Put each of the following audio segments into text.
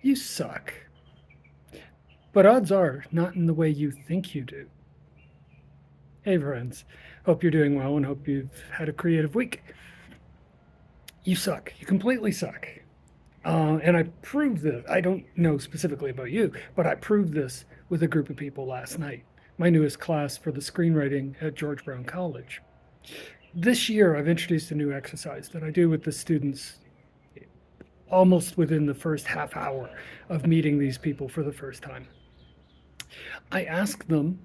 You suck. But odds are not in the way you think you do. Hey, friends. Hope you're doing well and hope you've had a creative week. You suck. You completely suck. And I proved this. I don't know specifically about you, but I proved this with a group of people last night. My newest class for the screenwriting at George Brown College. This year, I've introduced a new exercise that I do with the students almost within the first half hour of meeting these people for the first time. I ask them,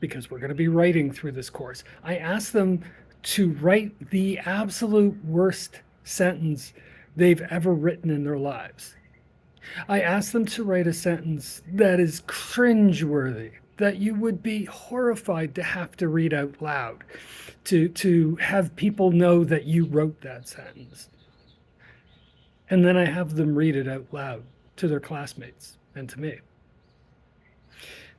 because we're going to be writing through this course, I ask them to write the absolute worst sentence they've ever written in their lives. I ask them to write a sentence that is cringeworthy, that you would be horrified to have to read out loud, to have people know that you wrote that sentence. And then I have them read it out loud to their classmates and to me.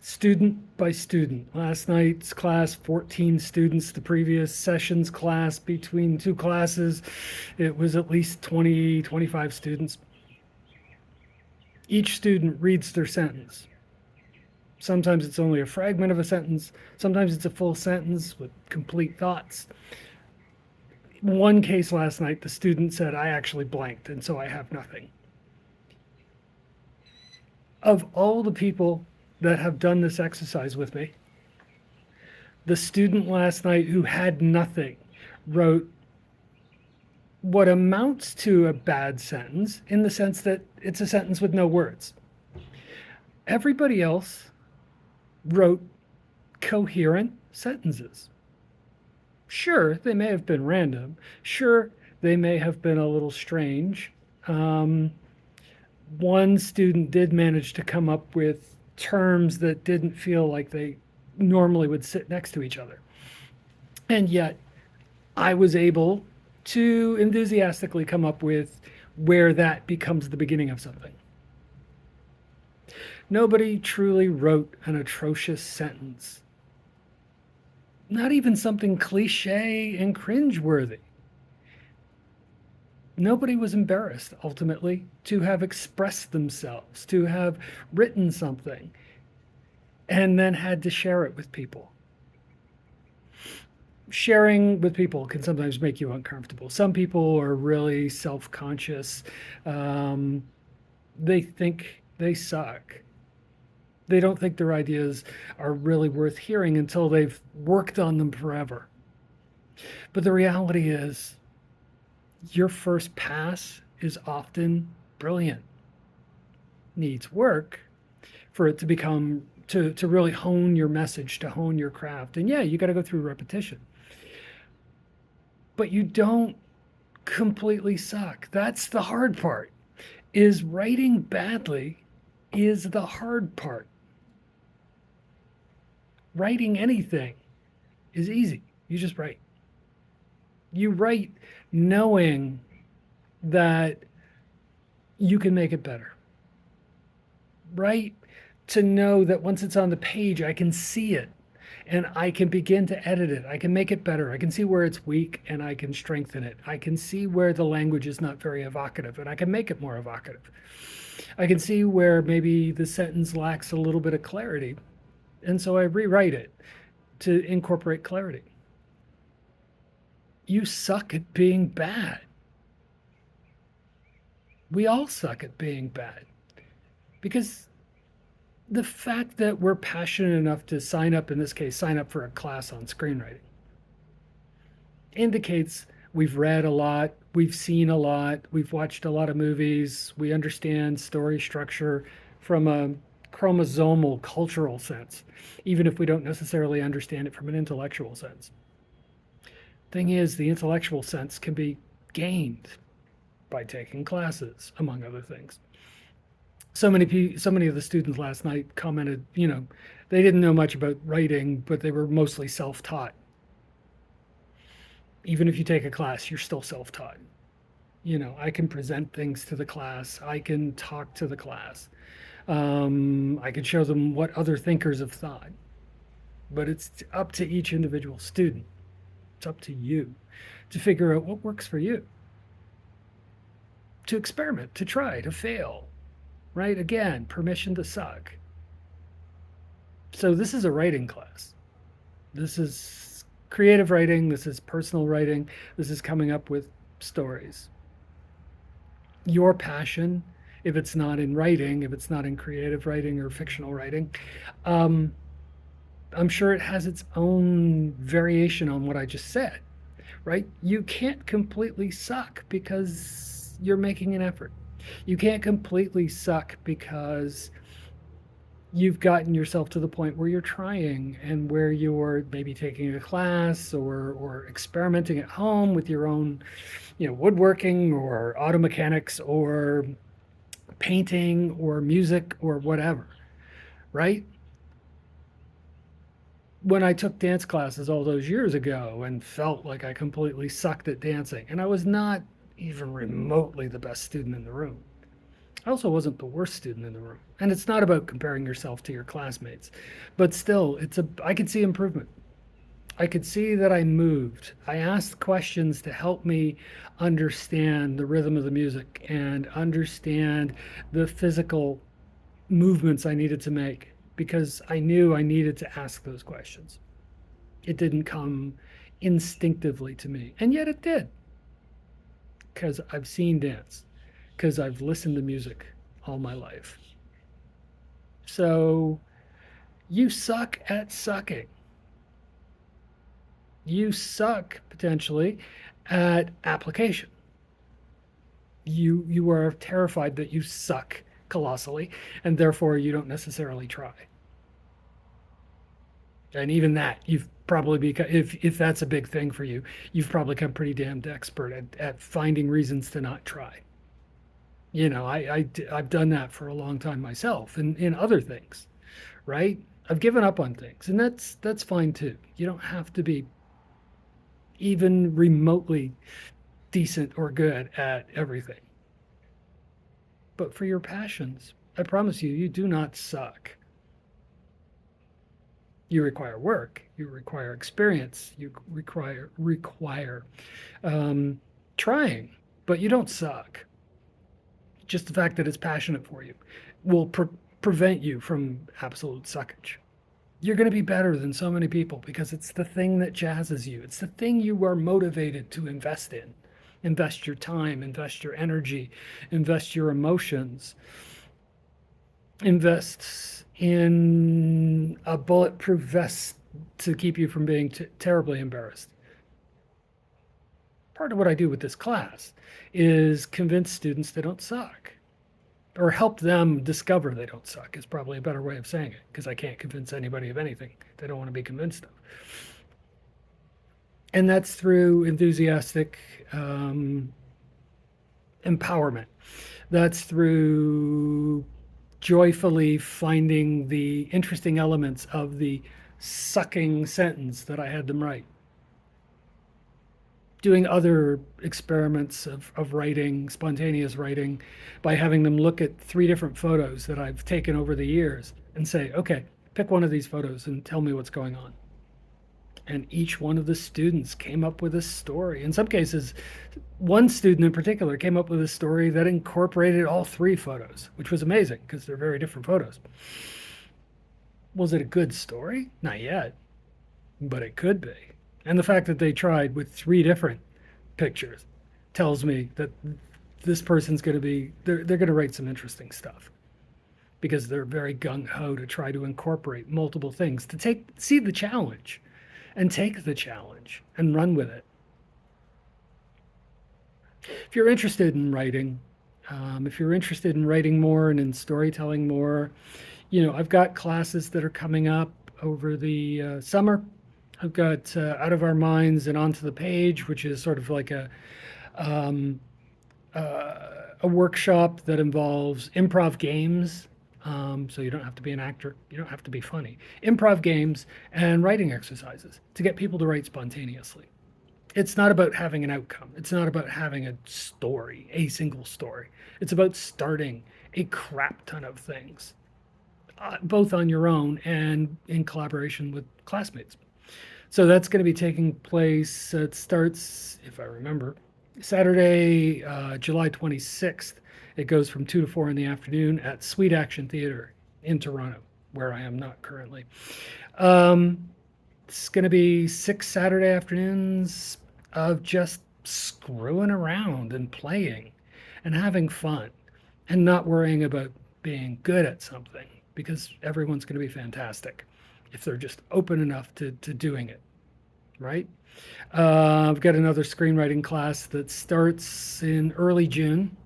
Student by student. Last night's class, 14 students. The previous session's class, between two classes, it was at least 20, 25 students. Each student reads their sentence. Sometimes it's only a fragment of a sentence. Sometimes it's a full sentence with complete thoughts. One case last night, the student said, I actually blanked, and so I have nothing. Of all the people that have done this exercise with me, the student last night who had nothing wrote what amounts to a bad sentence, in the sense that it's a sentence with no words. Everybody else wrote coherent sentences. Sure, they may have been random. Sure, they may have been a little strange. One student did manage to come up with terms that didn't feel like they normally would sit next to each other. And yet, I was able to enthusiastically come up with where that becomes the beginning of something. Nobody truly wrote an atrocious sentence. Not even something cliche and cringeworthy. Nobody was embarrassed, ultimately, to have expressed themselves, to have written something, and then had to share it with people. Sharing with people can sometimes make you uncomfortable. Some people are really self-conscious. They think they suck. They don't think their ideas are really worth hearing until they've worked on them forever. But the reality is, your first pass is often brilliant. Needs work for it to become, to really hone your message, to hone your craft. And yeah, you got to go through repetition. But you don't completely suck. That's the hard part. Is writing badly is the hard part. Writing anything is easy. You just write. You write knowing that you can make it better. Write to know that once it's on the page, I can see it and I can begin to edit it. I can make it better. I can see where it's weak and I can strengthen it. I can see where the language is not very evocative and I can make it more evocative. I can see where maybe the sentence lacks a little bit of clarity, and so I rewrite it to incorporate clarity. You suck at being bad. We all suck at being bad, because the fact that we're passionate enough to sign up, in this case, sign up for a class on screenwriting, indicates we've read a lot, we've seen a lot, we've watched a lot of movies, we understand story structure from a chromosomal cultural sense, even if we don't necessarily understand it from an intellectual sense. Thing is, the intellectual sense can be gained by taking classes, among other things. So many of the students last night commented, they didn't know much about writing, but they were mostly self-taught. Even if you take a class, you're still self-taught. I can present things to the class. I can talk to the class. I can show them what other thinkers have thought. But it's up to each individual student. It's up to you to figure out what works for you. To experiment, to try, to fail. right? Again, permission to suck. So this is a writing class. This is creative writing. This is personal writing. This is coming up with stories. Your passion, if it's not in writing, if it's not in creative writing or fictional writing, um, I'm sure it has its own variation on what I just said, right? You can't completely suck because you're making an effort. You can't completely suck because you've gotten yourself to the point where you're trying and where you're maybe taking a class or experimenting at home with your own, woodworking or auto mechanics or painting or music or whatever, right? When I took dance classes all those years ago and felt like I completely sucked at dancing, and I was not even remotely the best student in the room. I also wasn't the worst student in the room. And it's not about comparing yourself to your classmates, but still, I could see improvement. I could see that I moved. I asked questions to help me understand the rhythm of the music and understand the physical movements I needed to make because I knew I needed to ask those questions. It didn't come instinctively to me, and yet it did because I've seen dance, because I've listened to music all my life. So you suck at sucking. You suck potentially at application. You are terrified that you suck colossally, and therefore you don't necessarily try. And even that, you've probably become, if that's a big thing for you, you've probably become pretty damned expert at finding reasons to not try. I've done that for a long time myself and in other things, right? I've given up on things, and that's fine too. You don't have to be even remotely decent or good at everything. But for your passions, I promise you, you do not suck. You require work, you require experience, you require trying, but you don't suck. Just the fact that it's passionate for you will prevent you from absolute suckage. You're going to be better than so many people because it's the thing that jazzes you. It's the thing you are motivated to invest in. Invest your time, invest your energy, invest your emotions, invest in a bulletproof vest to keep you from being terribly embarrassed. Part of what I do with this class is convince students they don't suck, or help them discover they don't suck is probably a better way of saying it, because I can't convince anybody of anything they don't want to be convinced of. And that's through enthusiastic empowerment. That's through joyfully finding the interesting elements of the sucking sentence that I had them write. Doing other experiments of writing, spontaneous writing, by having them look at 3 different photos that I've taken over the years and say, okay, pick one of these photos and tell me what's going on. And each one of the students came up with a story. In some cases, one student in particular came up with a story that incorporated all 3 photos, which was amazing because they're very different photos. Was it a good story? Not yet, but it could be. And the fact that they tried with 3 different pictures tells me that this person's going to be, they're going to write some interesting stuff because they're very gung-ho to try to incorporate multiple things, to see the challenge and take the challenge and run with it. If you're interested in writing, if you're interested in writing more and in storytelling more, I've got classes that are coming up over the summer. I've got Out of Our Minds and Onto the Page, which is sort of like a workshop that involves improv games. So you don't have to be an actor. You don't have to be funny. Improv games and writing exercises to get people to write spontaneously. It's not about having an outcome. It's not about having a story, a single story. It's about starting a crap ton of things, both on your own and in collaboration with classmates. So that's going to be taking place. It starts, if I remember, Saturday, July 26th. It goes from 2 to 4 in the afternoon at Sweet Action Theatre in Toronto, where I am not currently. It's going to be 6 Saturday afternoons of just screwing around and playing and having fun and not worrying about being good at something, because everyone's going to be fantastic if they're just open enough to doing it, right? I've got another screenwriting class that starts in early June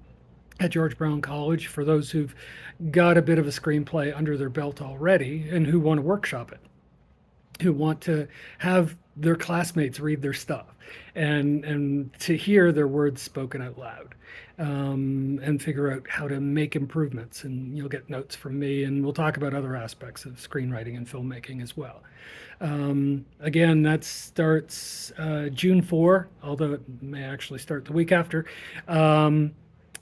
at George Brown College for those who've got a bit of a screenplay under their belt already and who want to workshop it, who want to have their classmates read their stuff and to hear their words spoken out loud, and figure out how to make improvements. And you'll get notes from me, and we'll talk about other aspects of screenwriting and filmmaking as well. Again, that starts June 4, although it may actually start the week after,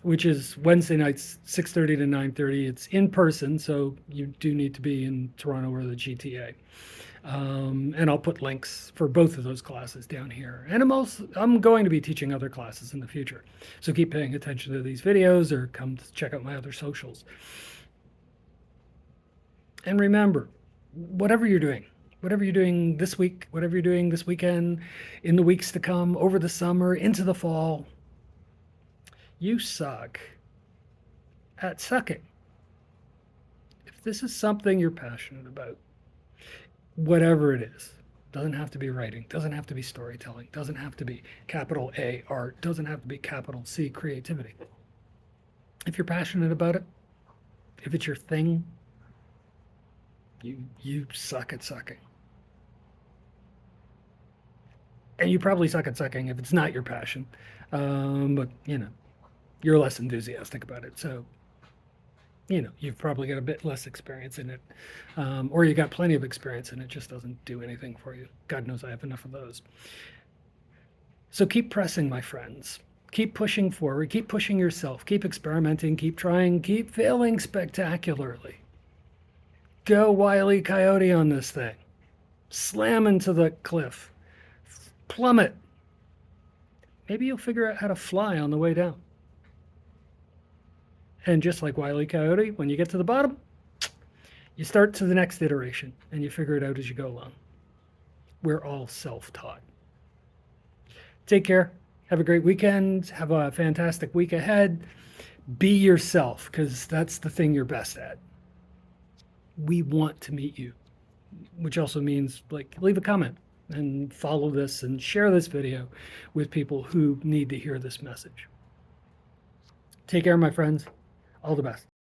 which is Wednesday nights, 6:30 to 9:30. It's in person, so you do need to be in Toronto or the GTA. And I'll put links for both of those classes down here. And I'm going to be teaching other classes in the future. So keep paying attention to these videos or come check out my other socials. And remember, whatever you're doing this week, whatever you're doing this weekend, in the weeks to come, over the summer, into the fall, you suck at sucking. If this is something you're passionate about, whatever it is, doesn't have to be writing, doesn't have to be storytelling, doesn't have to be capital A art, doesn't have to be capital C creativity. If you're passionate about it, if it's your thing, you suck at sucking. And you probably suck at sucking if it's not your passion. But you're less enthusiastic about it, so you've probably got a bit less experience in it, or you got plenty of experience and it just doesn't do anything for you. God knows I have enough of those. So keep pressing, my friends. Keep pushing forward, keep pushing yourself, keep experimenting, keep trying, keep failing spectacularly. Go Wile E. Coyote on this thing. Slam into the cliff. Plummet. Maybe you'll figure out how to fly on the way down. And just like Wile E. Coyote, when you get to the bottom, you start to the next iteration and you figure it out as you go along. We're all self-taught. Take care. Have a great weekend. Have a fantastic week ahead. Be yourself, because that's the thing you're best at. We want to meet you, which also means leave a comment and follow this and share this video with people who need to hear this message. Take care, my friends. All the best.